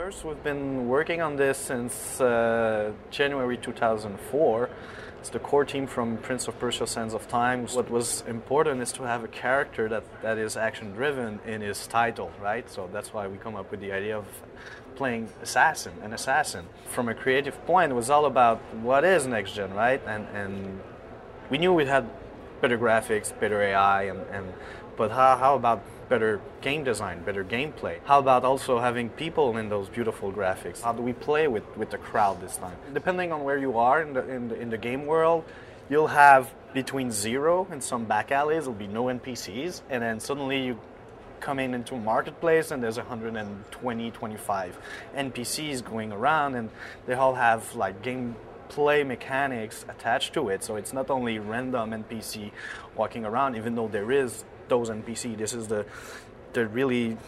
First, we've been working on this since January 2004. It's the core team from Prince of Persia: Sands of Time. What was important is to have a character that is action-driven in his title, right? So that's why we come up with the idea of playing an assassin. From a creative point, it was all about what is next gen, right? And we knew we had better graphics, better AI, but how about better game design, better gameplay? How about also having people in those beautiful graphics? How do we play with the crowd this time? Depending on where you are in the game world, you'll have between 0 and some back alleys, there'll be no NPCs, and then suddenly you come into a marketplace and there's 120, 25 NPCs going around, and they all have like gameplay mechanics attached to it. So it's not only random NPC walking around, even though there is those NPC. This is the really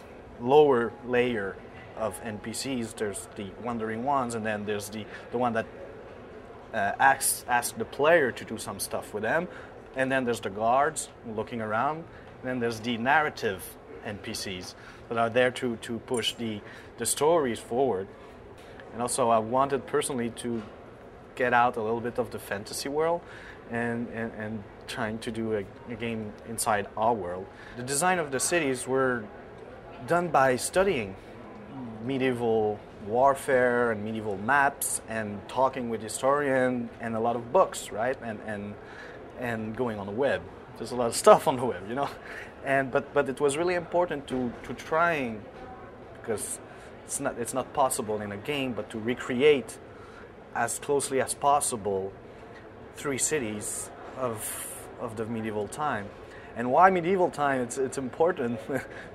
lower layer of NPCs. There's the wandering ones, and then there's the one that asks the player to do some stuff with them, and then there's the guards looking around, and then there's the narrative NPCs that are there to push the stories forward. And also I wanted personally to get out a little bit of the fantasy world and trying to do a game inside our world. The design of the cities were done by studying medieval warfare and medieval maps and talking with historians and a lot of books, right? And going on the web. There's a lot of stuff on the web, you know. But it was really important to trying, because it's not possible in a game, but to recreate as closely as possible 3 cities of the medieval time. And why medieval time? It's important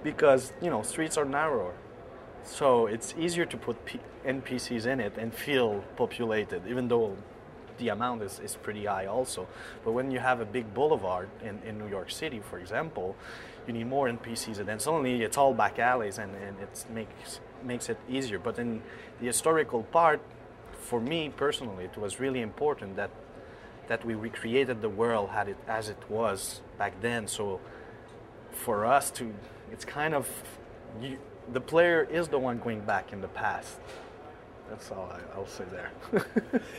because, you know, streets are narrower, so it's easier to put NPCs in it and feel populated, even though the amount is pretty high also. But when you have a big boulevard in New York City, for example, you need more NPCs, and then suddenly it's all back alleys, and it makes it easier. But in the historical part, for me personally, it was really important that we recreated the world as it was back then. So for us it's kind of, the player is the one going back in the past. That's all I'll say there.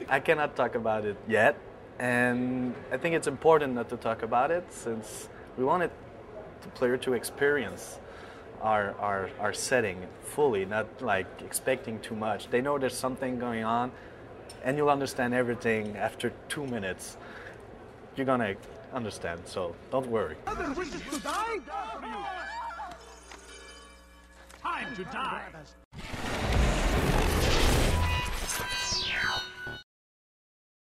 I cannot talk about it yet, and I think it's important not to talk about it, since we wanted the player to experience our setting fully, not like expecting too much. They know there's something going on, and you'll understand everything after 2 minutes. You're gonna understand, so don't worry. Time to die!